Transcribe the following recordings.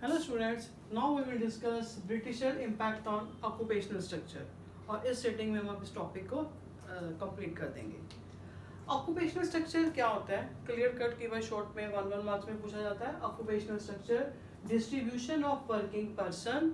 Hello students, now we will discuss Britisher impact on occupational structure. और इस setting में हम अब इस टॉपिक को कंप्लीट कर देंगे। ऑक्यूपेशनल स्ट्रक्चर क्या होता है? क्लियर कट की बाय शॉर्ट में 1 मार्क्स में पूछा जाता है। Occupational structure distribution of working person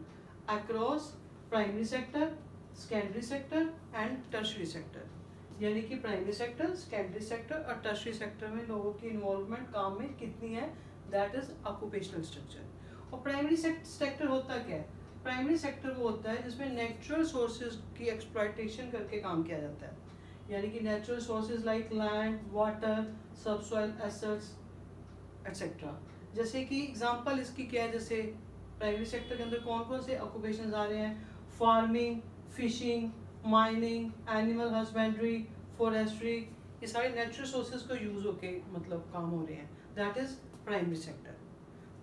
across primary sector, secondary sector and tertiary sector. यानी कि प्राइमरी सेक्टर, सेकेंडरी सेक्टर और टर्शरी सेक्टर में लोगों की इन्वॉल्वमेंट काम में कितनी है, दैट इज ऑक्यूपेशनल स्ट्रक्चर। और प्राइमरी सेक्टर होता क्या है? प्राइमरी सेक्टर वो होता है जिसमें नेचुरल सोर्सेज की एक्सप्लॉयटेशन करके काम किया जाता है। यानी कि natural sources like land, water, subsoil assets etcetera. जैसे कि एग्जांपल इसकी क्या है, जैसे प्राइमरी सेक्टर के अंदर कौन कौन से ऑक्यूपेशंस आ रहे हैं? Farming, fishing, mining, animal husbandry, forestry. ये सारे नेचुरल सोर्सेज को यूज होके मतलब काम हो रहे हैं, that is primary sector.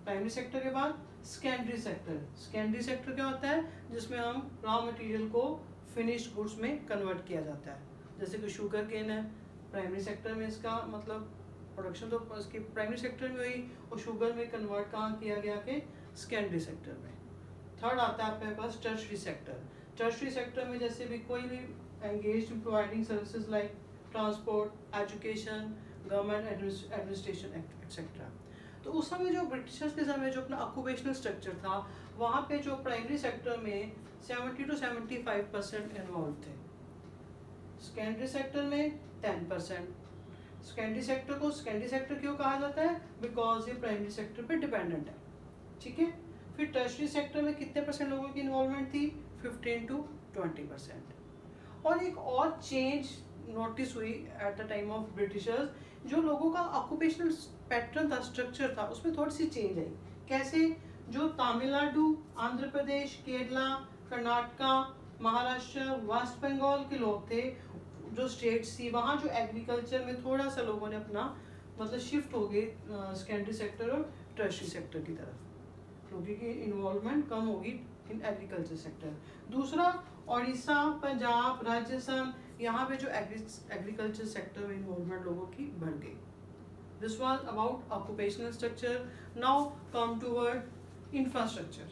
Primary sector के बाद सेकेंडरी सेक्टर। सेकेंडरी सेक्टर क्या होता है? जिसमें हम रॉ मटेरियल को फिनिश्ड गुड्स में कन्वर्ट किया जाता है। जैसे कि शुगर केन है, प्राइमरी सेक्टर में इसका मतलब प्रोडक्शन तो इसकी प्राइमरी सेक्टर में हुई और शुगर में कन्वर्ट कहाँ किया गया कि सेकेंडरी सेक्टर में। थर्ड आता है आपके पास टर्शरी सेक्टर। टर्शरी सेक्टर में जैसे भी कोई भी engage in providing services like transport, education, government administration etcetera. तो उस समय जो ब्रिटिशर्स के समय जो अपना ऑक्यूपेशनल स्ट्रक्चर था, वहाँ पे जो प्राइमरी सेक्टर में 70 to 75% इन्वॉल्व थे, सेकेंडरी सेक्टर में 10%। सेकेंडरी सेक्टर को सेकेंडरी सेक्टर क्यों कहा जाता है? बिकॉज ये प्राइमरी सेक्टर पे डिपेंडेंट है। ठीक है। फिर टर्शरी सेक्टर में कितने परसेंट लोगों की इन्वॉल्वमेंट थी? 15 to 20%। और एक और चेंज नोटिस हुई at the time of Britishers, जो लोगों का ऑक्यूपेशनल पैटर्न था, स्ट्रक्चर था, उसमें थोड़ी सी चेंज आई। कैसे? जो तमिलनाडु, आंध्र प्रदेश, केरला, कर्नाटका, महाराष्ट्र, वेस्ट बंगाल के लोग थे, जो स्टेट्स थी, वहाँ जो एग्रीकल्चर में थोड़ा सा लोगों ने अपना मतलब शिफ्ट हो गए सेकेंडरी सेक्टर और टर्शरी सेक्टर की तरफ, क्योंकि इन्वॉल्वमेंट कम होगी इन एग्रीकल्चर सेक्टर। दूसरा, उड़ीसा, पंजाब, राजस्थान, यहाँ पे जो एग्रीकल्चर सेक्टर में इन्वॉल्वमेंट लोगों की बढ़ गई। This was about occupational structure. Now come toward infrastructure.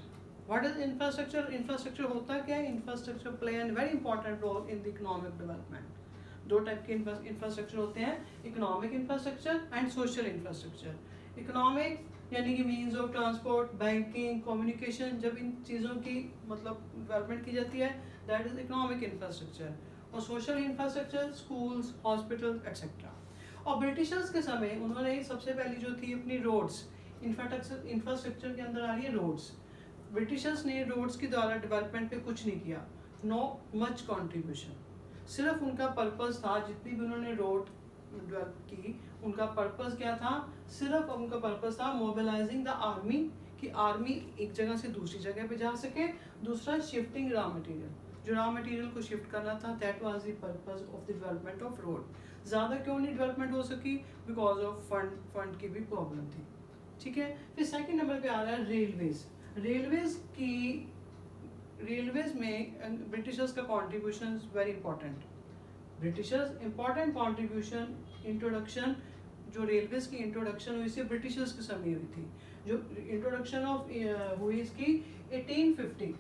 What is infrastructure? Infrastructure होता क्या है? Infrastructure play an very important role in the economic development. दो टाइप के इंफ्रास्ट्रक्चर होते हैं, economic infrastructure and social infrastructure. Economic यानी कि means of transport, banking, communication, जब इन चीज़ों की मतलब डेवलपमेंट की जाती है, दैट इज इकोनॉमिक इंफ्रास्ट्रक्चर। और social infrastructure, schools, hospital etcetera. और ब्रिटिशर्स के समय उन्होंने सबसे पहली जो थी अपनी रोड्स, इंफ्रास्ट्रक्चर के अंदर आ रही है रोड्स। ब्रिटिशर्स ने रोड्स के द्वारा डेवलपमेंट पे कुछ नहीं किया, नो मच कंट्रीब्यूशन। सिर्फ उनका पर्पस था, जितनी भी उन्होंने रोड डेवलप की, उनका पर्पस क्या था? सिर्फ उनका पर्पस था मोबिलाइजिंग द आर्मी, कि आर्मी एक जगह से दूसरी जगह पे जा सके। दूसरा, शिफ्टिंग रॉ मटेरियल, जो रॉ मटेरियल को शिफ्ट करना था, that was the purpose of the development of road. ज़्यादा क्यों नहीं डेवलपमेंट हो सकी? बिकॉज ऑफ फंड की भी प्रॉब्लम थी। ठीक है। फिर सेकंड नंबर पे आ रहा है रेलवेज। रेलवेज में ब्रिटिशर्स का contribution very important. Britishers important contribution, introduction, जो रेलवेज की इंट्रोडक्शन हुई थी ब्रिटिशर्स के समय हुई थी। जो इंट्रोडक्शन ऑफ हुई इसकी 1850,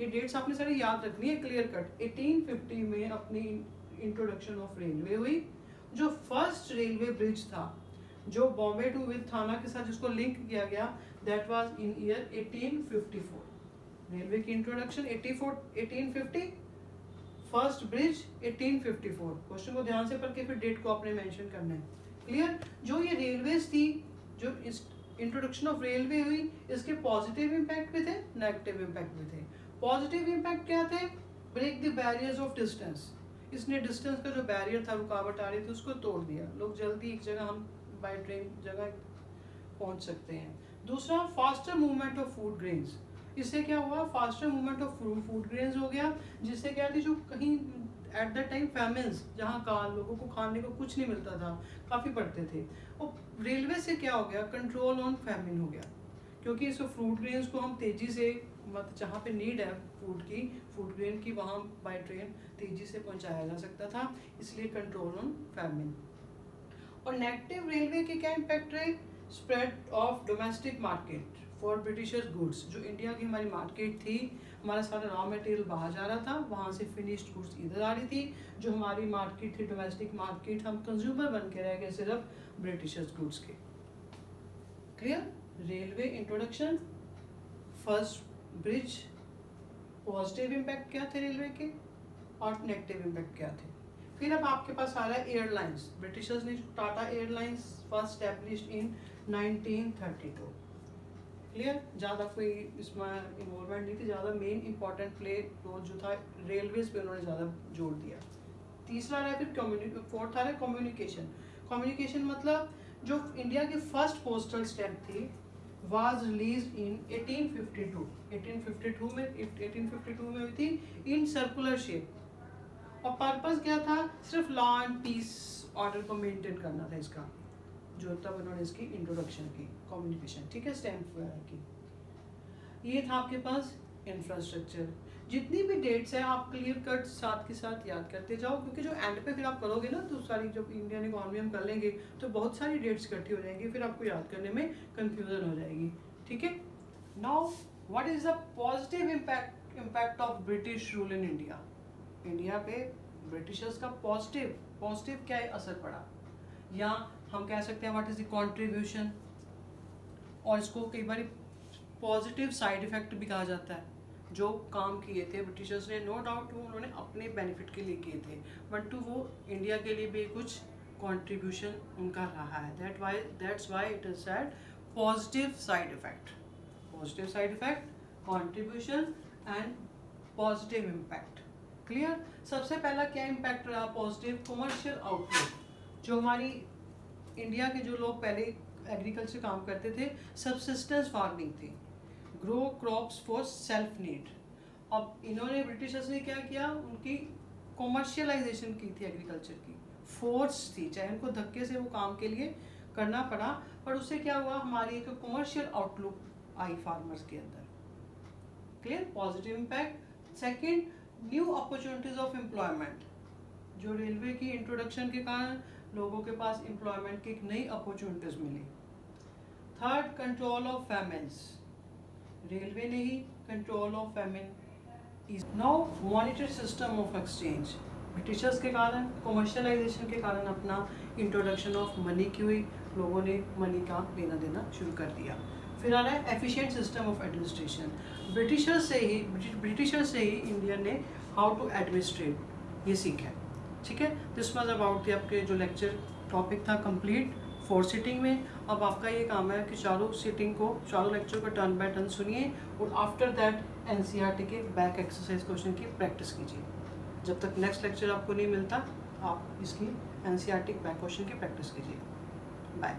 ये डेट्स आपने सारी याद रखनी है क्लियर कट। 1850 में अपनी इंट्रोडक्शन ऑफ रेलवे हुई। जो फर्स्ट रेलवे ब्रिज था, जो बॉम्बे टू विद थाना के साथ जिसको लिंक किया गया, that was in year 1854। Railway की इंट्रोडक्शन 1850, फर्स्ट ब्रिज 1854। क्वेश्चन को ध्यान से पढ़ के फिर डेट को आपने मेंशन करना है। क्लियर? जो ये रेलवेज थी, जो इंट्रोडक्शन ऑफ रेलवे हुई, इसके पॉजिटिव इम्पैक्ट भी थे, नेगेटिव इम्पैक्ट भी थे। पॉजिटिव इम्पैक्ट क्या थे? Break the barriers of distance. इसने डिस्टेंस का जो बैरियर था, रुकावट आ रही थी, उसको तोड़ दिया। लोग जल्दी एक जगह, हम बाय ट्रेन जगह पहुंच सकते हैं। दूसरा, faster movement of food grains. इससे क्या हुआ? Faster movement of food grains हो गया, जिससे क्या थी, जो कहीं एट द टाइम फैमिन्स, जहाँ का लोगों को खाने को कुछ नहीं मिलता था, काफ़ी पड़ते थे। और रेलवे से क्या हो गया? कंट्रोल ऑन फैमिन हो गया, क्योंकि इस फूड ग्रेन्स को हम तेज़ी से, मतलब जहाँ पे नीड है फूड ग्रेन की, वहाँ बाय ट्रेन तेज़ी से पहुँचाया जा सकता था, इसलिए कंट्रोल ऑन फैमिन। और नेगेटिव रेलवे के क्या इम्पैक्ट रहे? Spread of domestic market, for Britishers goods, जो इंडिया की हमारी मार्केट थी, हमारा सारा रॉ मटेरियल बाहर जा रहा था, वहाँ से फिनिश्ड गुड्स इधर आ रही थी। जो हमारी मार्केट थी डोमेस्टिक मार्केट, हम कंज्यूमर बन के रह गए सिर्फ ब्रिटिशर्स गुड्स के। Clear? Railway introduction, first bridge, positive impact क्या थे रेलवे के और नेगेटिव इम्पैक्ट क्या थे। फिर अब आपके पास आ रहा है एयरलाइंस। ब्रिटिशर्स ने Tata airlines first established in 1932। Clear? ज़्यादा कोई इसमें इन्वॉल्वमेंट नहीं थी, ज़्यादा मेन इंपॉर्टेंट प्ले रोल जो था रेलवेज पे उन्होंने ज़्यादा जोर दिया। तीसरा रहा है फिर फोर्थ आ रहा है कम्युनिकेशन। कम्युनिकेशन मतलब जो इंडिया की फर्स्ट पोस्टल स्टैम्प थी वाज रिलीज इन 1852। 1852 में हुई थी इन सर्कुलर शेप। और पर्पस क्या था? सिर्फ लॉ एंड पीस ऑर्डर को मेंटेन करना था इसका, जो तब उन्होंने इसकी इंट्रोडक्शन की कम्युनिकेशन, ठीक है, स्टैम्प वगैरह की। ये था आपके पास इंफ्रास्ट्रक्चर। जितनी भी डेट्स हैं आप क्लियर कट साथ के साथ याद करते जाओ, क्योंकि जो एंड पे फिर आप करोगे ना तो सारी जब इंडियन इकोनॉमी हम कर लेंगे तो बहुत सारी डेट्स इकट्ठी हो जाएंगी, फिर आपको याद करने में कंफ्यूजन हो जाएगी। ठीक है, now what is the positive impact of British rule in India. India पे ब्रिटिशर्स का पॉजिटिव क्या असर पड़ा, या हम कह सकते हैं व्हाट इज द कंट्रीब्यूशन, और इसको कई बार पॉजिटिव साइड इफेक्ट भी कहा जाता है। जो काम किए थे ब्रिटिशर्स ने, नो डाउट वो उन्होंने अपने बेनिफिट के लिए किए थे, बट टू वो इंडिया के लिए भी कुछ कंट्रीब्यूशन उनका रहा है। That's why it is said positive side effect, contribution and positive impact. Clear? सबसे पहला क्या इम्पैक्ट रहा पॉजिटिव? Commercial output. जो हमारी इंडिया के जो लोग पहले एग्रीकल्चर काम करते थे, सब्सिस्टेंस फार्मिंग थी, grow crops for self need. अब इन्होंने ब्रिटिशर्स ने क्या किया, उनकी कॉमर्शियलाइजेशन की थी एग्रीकल्चर की, फोर्स थी, चाहे उनको धक्के से वो काम के लिए करना पड़ा, पर उससे क्या हुआ, हमारी एक कॉमर्शियल आउटलुक आई फार्मर्स के अंदर। Clear? Positive impact. Second, new opportunities of employment. जो रेलवे की इंट्रोडक्शन के कारण लोगों के पास एम्प्लॉयमेंट की एक नई अपॉर्चुनिटीज मिली। Third, control of famines. Railway ने ही control of famine is now monitor system of exchange. Britishers के कारण, कमर्शियलाइजेशन के कारण अपना इंट्रोडक्शन ऑफ मनी की हुई, लोगों ने मनी का लेना देना शुरू कर दिया। फिर आ रहा है efficient system of administration. Britishers से ही इंडिया ने हाउ टू एडमिनिस्ट्रेट ये सीखा। ठीक है, दिस वाज अबाउट आपके जो लेक्चर टॉपिक था कंप्लीट 4 सिटिंग में। अब आपका ये काम है कि चारों लेक्चर को टर्न बाय टर्न सुनिए और आफ्टर दैट एनसीईआरटी के बैक एक्सरसाइज क्वेश्चन की प्रैक्टिस कीजिए। जब तक नेक्स्ट लेक्चर आपको नहीं मिलता, आप इसकी एनसीईआरटी बैक क्वेश्चन की प्रैक्टिस कीजिए। बाय।